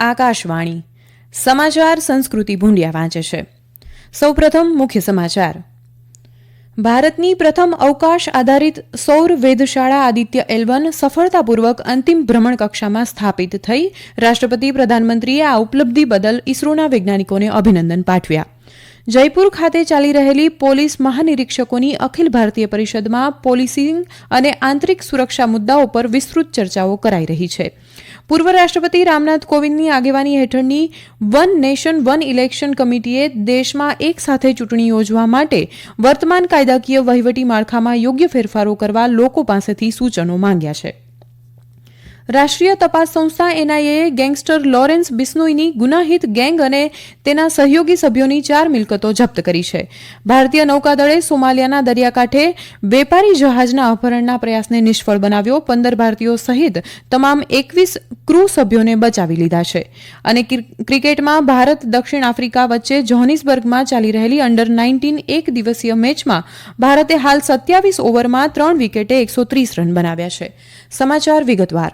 આકાશવાણી સમાચાર સંસ્કૃતિ ભૂંડિયા વાંચે છે. સૌપ્રથમ મુખ્ય સમાચાર. ભારતની પ્રથમ અવકાશ આધારિત સૌર વેધશાળા આદિત્ય L1 સફળતાપૂર્વક અંતિમ ભ્રમણ કક્ષામાં સ્થાપિત થઈ. રાષ્ટ્રપતિ પ્રધાનમંત્રીએ આ ઉપલબ્ધિ બદલ ઇસરોના વૈજ્ઞાનિકોને અભિનંદન પાઠવ્યા. જયપુર ખાતે ચાલી રહેલી પોલીસ મહાનિરીક્ષકોની અખિલ ભારતીય પરિષદમાં પોલીસિંગ અને આંતરિક સુરક્ષા મુદ્દાઓ પર વિસ્તૃત ચર્ચાઓ કરાઈ રહી છે. પૂર્વ રાષ્ટ્રપતિ રામનાથ કોવિંદની આગેવાની હેઠળની વન નેશન વન ઇલેક્શન કમિટીએ દેશમાં એક સાથે ચૂંટણી યોજવા માટે વર્તમાન કાયદાકીય વહીવટી માળખામાં યોગ્ય ફેરફારો કરવા લોકો પાસેથી સૂચનો માંગ્યા છે. રાષ્ટ્રીય તપાસ સંસ્થા NIAએ ગેંગસ્ટર લોરેન્સ બિશ્નોઈની ગુનાહિત ગેંગ અને તેના સહયોગી સભ્યોની 4 મિલકતો જપ્ત કરી છે. ભારતીય નૌકાદળે સોમાલિયાના દરિયાકાંઠે વેપારી જહાજના અપહરણના પ્રયાસને નિષ્ફળ બનાવ્યો. 15 ભારતીયો સહિત તમામ 21 ક્રૂ સભ્યોને બચાવી લીધા છે. અને ક્રિકેટમાં ભારત દક્ષિણ આફ્રિકા વચ્ચે જોહાનિસબર્ગમાં ચાલી રહેલી અંડર-19 એક દિવસીય મેચમાં ભારતે હાલ 27 ઓવરમાં 3 વિકેટે 130 રન બનાવ્યા છે. સમાચાર વિગતવાર.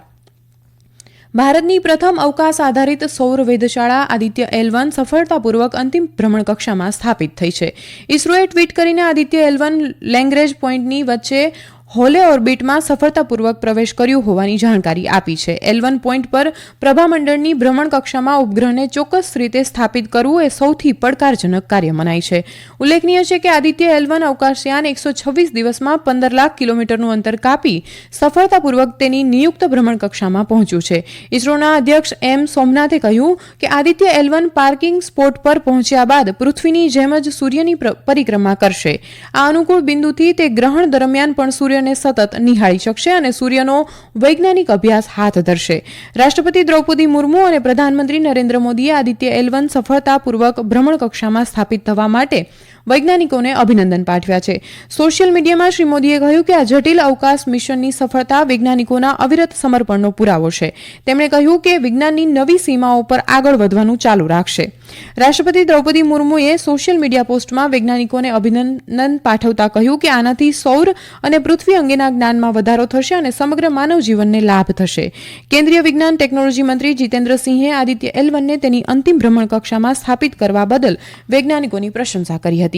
ભારતની પ્રથમ અવકાશ આધારિત સૌર વેધશાળા આદિત્ય L1 સફળતાપૂર્વક અંતિમ ભ્રમણ કક્ષામાં સ્થાપિત થઈ છે. ઇસરોએ ટ્વીટ કરીને આદિત્ય L1 લેગ્રેન્જ પોઈન્ટની વચ્ચે હોલે ઓર્બિટમાં સફળતાપૂર્વક પ્રવેશ કર્યો હોવાની જાણકારી આપી છે. L1 પોઈન્ટ પર પ્રભામંડળની ભ્રમણ કક્ષામાં ઉપગ્રહને ચોક્કસ રીતે સ્થાપિત કરવું એ સૌથી પડકારજનક કાર્ય મનાય છે. ઉલ્લેખનીય છે કે આદિત્ય L1 અવકાશયાન 126 દિવસમાં 15 લાખ કિલોમીટરનું અંતર કાપી સફળતાપૂર્વક તેની નિયુક્ત ભ્રમણ કક્ષામાં પહોંચ્યું છે. ઇસરોના અધ્યક્ષ M. સોમનાથે કહ્યું કે આદિત્ય L1 પાર્કિંગ સ્પોટ પર પહોંચ્યા બાદ પૃથ્વીની જેમ જ સૂર્યની પરિક્રમા કરશે. આ અનુકૂળ બિંદુથી તે ગ્રહણ દરમિયાન પણ સૂર્યને સતત નિહાળી શકશે અને સૂર્યનો વૈજ્ઞાનિક અભ્યાસ હાથ ધરશે. રાષ્ટ્રપતિ દ્રૌપદી મુર્મુ અને પ્રધાનમંત્રી નરેન્દ્ર મોદીએ આદિત્ય L1 સફળતાપૂર્વક ભ્રમણ કક્ષામાં સ્થાપિત થવા માટે વૈજ્ઞાનિકોને અભિનંદન પાઠવ્યા છે. સોશિયલ મીડિયામાં શ્રી મોદીએ કહ્યું કે આ જટિલ અવકાશ મિશનની સફળતા વૈજ્ઞાનિકોના અવિરત સમર્પણનો પુરાવો છે. તેમણે કહ્યું કે વિજ્ઞાનની નવી સીમાઓ પર આગળ વધવાનું ચાલુ રાખશે. રાષ્ટ્રપતિ દ્રૌપદી મુર્મુએ સોશિયલ મીડિયા પોસ્ટમાં વૈજ્ઞાનિકોને અભિનંદન પાઠવતા કહ્યું કે આનાથી સૌર અને પૃથ્વી અંગેના જ્ઞાનમાં વધારો થશે અને સમગ્ર માનવ જીવનને લાભ થશે. કેન્દ્રીય વિજ્ઞાન ટેકનોલોજી મંત્રી જીતેન્દ્રસિંહે આદિત્ય L1ને તેની અંતિમ ભ્રમણ કક્ષામાં સ્થાપિત કરવા બદલ વૈજ્ઞાનિકોની પ્રશંસા કરી હતી.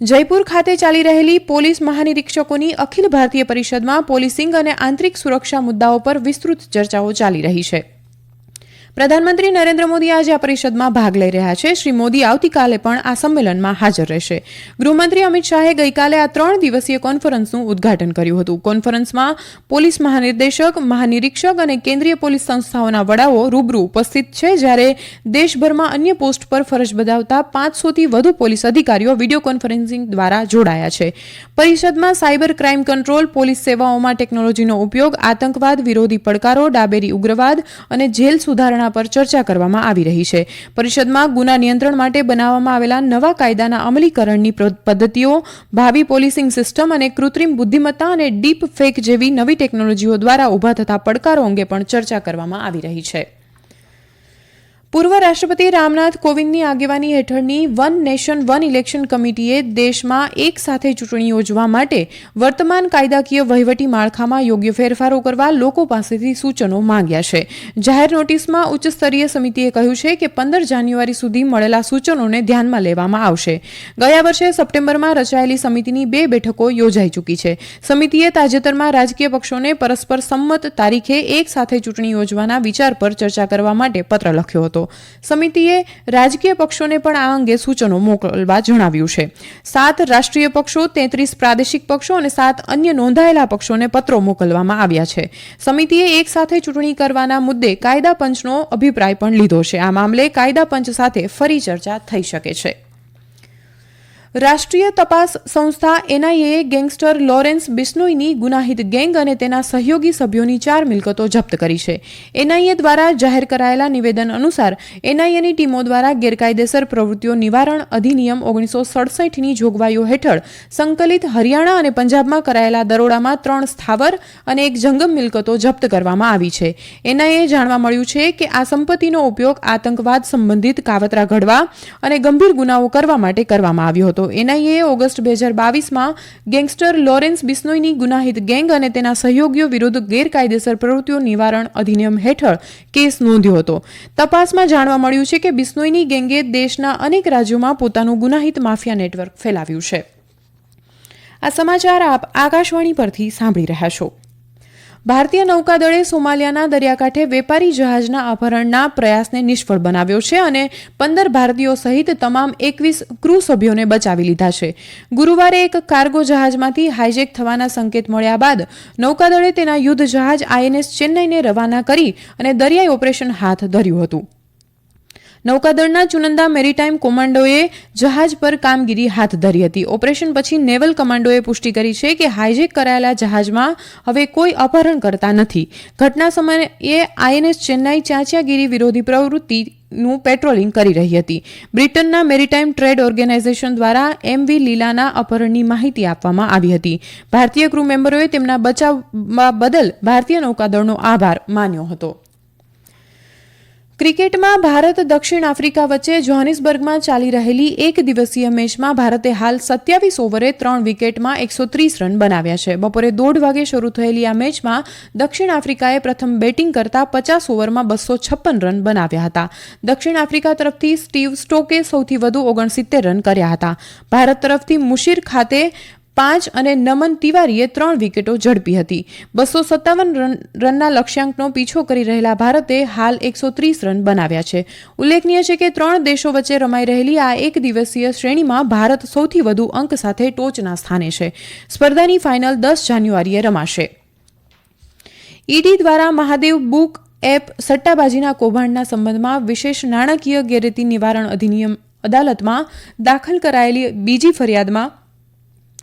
જયપુર ખાતે ચાલી રહેલી પોલીસ મહાનિરીક્ષકોની અખિલ ભારતીય પરિષદમાં પોલીસિંગ અને આંતરિક સુરક્ષા મુદ્દાઓ પર વિસ્તૃત ચર્ચાઓ ચાલી રહી છે. પ્રધાનમંત્રી નરેન્દ્ર મોદી આજે આ પરિષદમાં ભાગ લઈ રહ્યા છે. શ્રી મોદી આવતીકાલે પણ આ સંમેલનમાં હાજર રહેશે. ગૃહમંત્રી અમિત શાહે ગઈકાલે આ 3 દિવસીય કોન્ફરન્સનું ઉદ્ઘાટન કર્યું હતું. કોન્ફરન્સમાં પોલીસ મહાનિર્દેશક, મહાનિરીક્ષક અને કેન્દ્રીય પોલીસ સંસ્થાઓના વડાઓ રૂબરૂ ઉપસ્થિત છે, જ્યારે દેશભરમાં અન્ય પોસ્ટ પર ફરજ બજાવતા 500થી વધુ પોલીસ અધિકારીઓ વિડીયો કોન્ફરન્સિંગ દ્વારા જોડાયા છે. પરિષદમાં સાયબર ક્રાઇમ કંટ્રોલ, પોલીસ સેવાઓમાં ટેકનોલોજીનો ઉપયોગ, આતંકવાદ વિરોધી પડકારો, ડાબેરી ઉગ્રવાદ અને જેલ સુધારણા પર ચર્ચા કરવામાં આવી રહી છે. પરિષદમાં ગુના નિયંત્રણ માટે બનાવવામાં આવેલા નવા કાયદાના અમલીકરણની પદ્ધતિઓ, ભાવિ પોલીસિંગ સિસ્ટમ અને કૃત્રિમ બુદ્ધિમત્તા અને ડીપ ફેક જેવી નવી ટેકનોલોજીઓ દ્વારા ઉભા થતા પડકારો અંગે પણ ચર્ચા કરવામાં આવી રહી છે. પૂર્વ રાષ્ટ્રપતિ રામનાથ કોવિંદની આગેવાની હેઠળની વન નેશન વન ઇલેક્શન કમિટીએ દેશમાં એક સાથે ચૂંટણી યોજવા માટે વર્તમાન કાયદાકીય વહીવટી માળખામાં યોગ્ય ફેરફારો કરવા લોકો પાસેથી સૂચનો માંગ્યા છે. જાહેર નોટિસમાં ઉચ્ચ સ્તરીય સમિતિએ કહ્યું છે કે 15 જાન્યુઆરી સુધી મળેલા સૂચનોને ધ્યાનમાં લેવામાં આવશે. ગયા વર્ષે સપ્ટેમ્બરમાં રચાયેલી સમિતિની 2 બેઠકો યોજાઈ ચૂકી છે. સમિતિએ તાજેતરમાં રાજકીય પક્ષોને પરસ્પર સંમત તારીખે એક સાથે ચૂંટણી યોજવાના વિચાર પર ચર્ચા કરવા માટે પત્ર લખ્યો હતો. સમિતિએ રાજકીય પક્ષોને પણ આ અંગે સૂચનો મોકલવા જણાવ્યું છે. 7 રાષ્ટ્રીય પક્ષો, 33 પ્રાદેશિક પક્ષો અને 7 અન્ય નોંધાયેલા પક્ષોને પત્રો મોકલવામાં આવ્યા છે. સમિતિએ એક સાથે ચૂંટણી કરવાના મુદ્દે કાયદા પંચનો અભિપ્રાય પણ લીધો છે. આ મામલે કાયદા પંચ સાથે ફરી ચર્ચા થઈ શકે છે. રાષ્ટ્રીય તપાસ સંસ્થા NIAએ ગેંગસ્ટર લોરેન્સ બિશ્નોઈની ગુનાહિત ગેંગ અને તેના સહયોગી સભ્યોની 4 મિલકતો જપ્ત કરી છે. NIA દ્વારા જાહેર કરાયેલા નિવેદન અનુસાર NIAની ટીમો દ્વારા ગેરકાયદેસર પ્રવૃત્તિઓ નિવારણ અધિનિયમ 1967ની જોગવાઈઓ હેઠળ સંકલિત હરિયાણા અને પંજાબમાં કરાયેલા દરોડામાં 3 સ્થાવર અને 1 જંગમ મિલકતો જપ્ત કરવામાં આવી છે. NIAએ જાણવા મળ્યું છે કે આ સંપત્તિનો ઉપયોગ આતંકવાદ સંબંધિત કાવતરા ઘડવા અને ગંભીર ગુનાઓ કરવા માટે કરવામાં આવ્યો હતો. હતો. એનઆઈએ ઓગસ્ટ 2022માં ગેંગસ્ટર લોરેન્સ બિશ્નોઈની ગુનાહિત ગેંગ અને તેના સહયોગીઓ વિરુદ્ધ ગેરકાયદેસર પ્રવૃત્તિઓ નિવારણ અધિનિયમ હેઠળ કેસ નોંધ્યો હતો. તપાસમાં જાણવા મળ્યું છે કે બિશ્નોઈની ગેંગે દેશના અનેક રાજ્યોમાં પોતાનું ગુનાહિત માફિયા નેટવર્ક ફેલાવ્યું છે. આ સમાચાર આપ આકાશવાણી પરથી સાંભળી રહ્યા છો. ભારતીય નૌકાદળે સોમાલિયાના દરિયાકાંઠે વેપારી જહાજના અપહરણના પ્રયાસને નિષ્ફળ બનાવ્યો છે અને 15 ભારતીયો સહિત તમામ 21 ક્રૂ સભ્યોને બચાવી લીધા છે. ગુરુવારે એક કાર્ગો જહાજમાંથી હાઇજેક થવાના સંકેત મળ્યા બાદ નૌકાદળે તેના યુદ્ધ જહાજ INS ચેન્નઈને રવાના કરી અને દરિયાઈ ઓપરેશન હાથ ધર્યું હતું. નૌકાદળના ચુનંદા મેરીટાઈમ કોમાન્ડોએ જહાજ પર કામગીરી હાથ ધરી હતી. ઓપરેશન પછી નેવલ કમાન્ડોએ પુષ્ટિ કરી છે કે હાઇજેક કરાયેલા જહાજમાં હવે કોઈ અપહરણકર્તા નથી. ઘટના સમયે INS ચેન્નાઈ ચાંચિયાગીરી વિરોધી પ્રવૃત્તિનું પેટ્રોલિંગ કરી રહી હતી. બ્રિટનના મેરીટાઈમ ટ્રેડ ઓર્ગેનાઇઝેશન દ્વારા MV લીલાના અપહરણની માહિતી આપવામાં આવી હતી. ભારતીય ક્રૂ મેમ્બરોએ તેમના બચાવવા બદલ ભારતીય નૌકાદળનો આભાર માન્યો હતો. ક્રિકેટમાં ભારત દક્ષિણ આફ્રિકા વચ્ચે જોહાનિસબર્ગમાં ચાલી રહેલી એક દિવસીય મેચમાં ભારતે હાલ 27 ઓવરે 3 વિકેટમાં 130 રન બનાવ્યા છે. બપોરે 1:30 વાગે શરૂ થયેલી આ મેચમાં દક્ષિણ આફ્રિકાએ પ્રથમ બેટિંગ કરતા 50 ઓવરમાં 256 રન બનાવ્યા હતા. દક્ષિણ આફ્રિકા તરફથી સ્ટીવ સ્ટોકે સૌથી વધુ 69 રન કર્યા હતા. ભારત તરફથી મુશીર ખાતે 5 અને નમન તિવારીએ 3 વિકેટો ઝડપી હતી. 257 રનના લક્ષ્યાંકનો પીછો કરી રહેલા ભારતે હાલ 130 રન બનાવ્યા છે. ઉલ્લેખનીય છે કે 3 દેશો વચ્ચે રમાઈ રહેલી આ એક દિવસીય શ્રેણીમાં ભારત સૌથી વધુ અંક સાથે ટોચના સ્થાને છે. સ્પર્ધાની ફાઇનલ 10 જાન્યુઆરીએ રમાશે. ઈડી દ્વારા મહાદેવ બુક એપ સટ્ટાબાજીના કૌભાંડના સંબંધમાં વિશેષ નાણાકીય ગેરરીતિ નિવારણ અધિનિયમ અદાલતમાં દાખલ કરાયેલી બીજી ફરિયાદમાં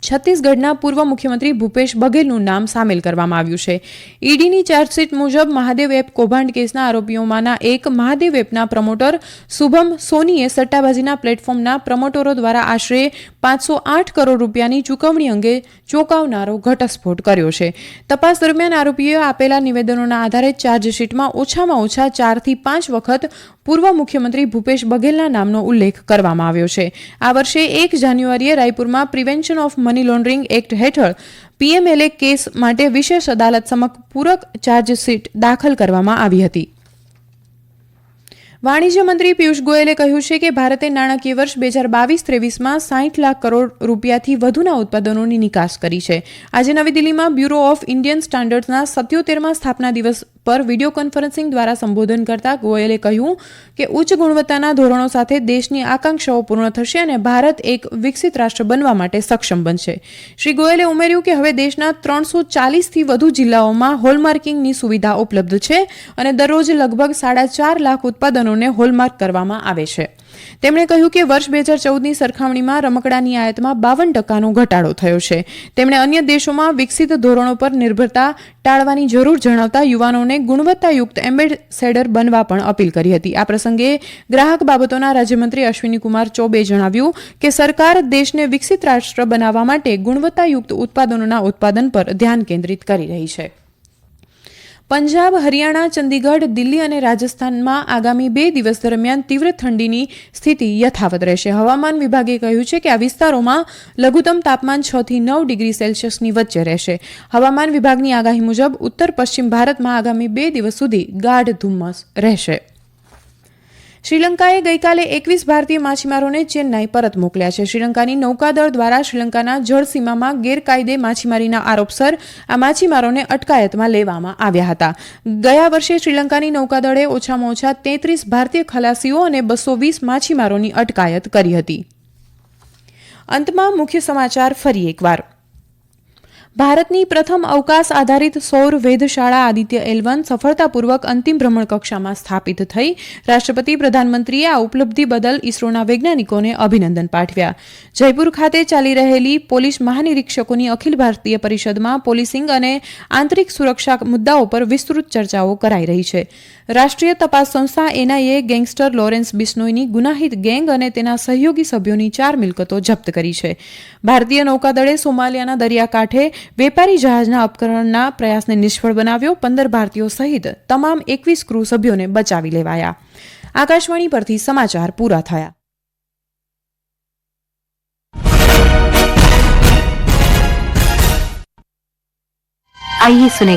છત્તીસગઢના પૂર્વ મુખ્યમંત્રી ભૂપેશ બઘેલનું નામ સામેલ કરવામાં આવ્યું છે. ઈડીની ચાર્જશીટ મુજબ મહાદેવ એપ કૌભાંડ કેસના આરોપીઓમાંના એક મહાદેવ એપના પ્રમોટર શુભમ સોનીએ સટ્ટાબાજીના પ્લેટફોર્મના પ્રમોટરો દ્વારા આશરે 508 કરોડ રૂપિયાની ચૂકવણી અંગે ચોંકાવનારો ઘટસ્ફોટ કર્યો છે. તપાસ દરમિયાન આરોપીઓએ આપેલા નિવેદનોના આધારે ચાર્જશીટમાં ઓછામાં ઓછા 4 થી 5 વખત પૂર્વ મુખ્યમંત્રી ભૂપેશ બઘેલના નામનો ઉલ્લેખ કરવામાં આવ્યો છે. આ વર્ષે 1 જાન્યુઆરીએ રાયપુરમાં prevention of money laundering act હેઠળ PMLA કેસ માટે વિશેષ અદાલત સમક્ષ પૂરક ચાર્જશીટ દાખલ કરવામાં આવી હતી. વાણિજ્ય મંત્રી પિયુષ ગોયલે કહ્યું છે કે ભારતે નાણાકીય વર્ષ 2022-23માં 60 લાખ કરોડ રૂપિયાથી વધુના ઉત્પાદનોની નિકાસ કરી છે. આજે નવી દિલ્હીમાં બ્યુરો ઓફ ઇન્ડિયન સ્ટાન્ડર્ડ્સના 77મા સ્થાપના દિવસ પર વિડીયો કોન્ફરન્સિંગ દ્વારા સંબોધન કરતા ગોયલે કહ્યું કે ઉચ્ચ ગુણવત્તાના ધોરણો સાથે દેશની આકાંક્ષાઓ પૂર્ણ થશે અને ભારત એક વિકસિત રાષ્ટ્ર બનવા માટે સક્ષમ બનશે. શ્રી ગોયલે ઉમેર્યું કે હવે દેશના 340થી વધુ જિલ્લાઓમાં હોલમાર્કિંગની સુવિધા ઉપલબ્ધ છે અને દરરોજ લગભગ 4.5 લાખ ઉત્પાદનોને હોલમાર્ક કરવામાં આવે છે. તેમણે કહ્યું કે વર્ષ 2014ની સરખામણીમાં રમકડાની આયાતમાં 52%નો ઘટાડો થયો છે. તેમણે અન્ય દેશોમાં વિકસિત ધોરણો પર નિર્ભરતા ટાળવાની જરૂર જણાવતા યુવાનોને ગુણવત્તાયુક્ત એમ્બેસેડર બનવા પણ અપીલ કરી હતી. આ પ્રસંગે ગ્રાહક બાબતોના રાજ્યમંત્રી અશ્વિનીકુમાર ચૌબેએ જણાવ્યું કે સરકાર દેશને વિકસિત રાષ્ટ્ર બનાવવા માટે ગુણવત્તાયુક્ત ઉત્પાદનોના ઉત્પાદન પર ધ્યાન કેન્દ્રિત કરી રહી છે. પંજાબ, હરિયાણા, ચંદીગઢ, દિલ્હી અને રાજસ્થાનમાં આગામી 2 દિવસ દરમિયાન તીવ્ર ઠંડીની સ્થિતિ યથાવત રહેશે. હવામાન વિભાગે કહ્યું છે કે આ વિસ્તારોમાં લઘુત્તમ તાપમાન 6 થી 9 ડિગ્રી સેલ્સિયસની વચ્ચે રહેશે. હવામાન વિભાગની આગાહી મુજબ ઉત્તર પશ્ચિમ ભારતમાં આગામી 2 દિવસ સુધી ગાઢ ધુમ્મસ રહેશે. શ્રીલંકાએ ગઈકાલે 21 ભારતીય માછીમારોને ચેન્નાઈ પરત મોકલ્યા છે. શ્રીલંકાની નૌકાદળ દ્વારા શ્રીલંકાના જળસીમામાં ગેરકાયદે માછીમારીના આરોપસર આ માછીમારોને અટકાયતમાં લેવામાં આવ્યા હતા. ગયા વર્ષે શ્રીલંકાની નૌકાદળે ઓછામાં ઓછા 33 ભારતીય ખલાસીઓ અને 220 માછીમારોની અટકાયત કરી હતી. અંતમાં મુખ્ય સમાચાર ફરી એકવાર. ભારતની પ્રથમ અવકાશ આધારિત સૌર વેધશાળા આદિત્ય L1 સફળતાપૂર્વક અંતિમ ભ્રમણ કક્ષામાં સ્થાપિત થઈ. રાષ્ટ્રપતિ પ્રધાનમંત્રીએ આ ઉપલબ્ધિ બદલ ઇસરોના વૈજ્ઞાનિકોને અભિનંદન પાઠવ્યા. જયપુર ખાતે ચાલી રહેલી પોલીસ મહાનિરીક્ષકોની અખિલ ભારતીય પરિષદમાં પોલીસિંગ અને આંતરિક સુરક્ષા મુદ્દાઓ પર વિસ્તૃત ચર્ચાઓ કરાઈ રહી છે. રાષ્ટ્રીય તપાસ સંસ્થા NIA ગેંગસ્ટર લોરેન્સ બિશ્નોઈની ગુનાહિત ગેંગ અને તેના સહયોગી સભ્યોની 4 મિલકતો જપ્ત કરી છે. ભારતીય નૌકાદળે સોમાલિયાના દરિયાકાંઠે વેપારી જહાજના અપહરણના પ્રયાસને નિષ્ફળ બનાવ્યો. 15 ભારતીયો સહિત તમામ 21 ક્રૂ સભ્યોને બચાવી લેવાયા. આકાશવાણી પરથી સમાચાર પૂરા થયા. आइए सुने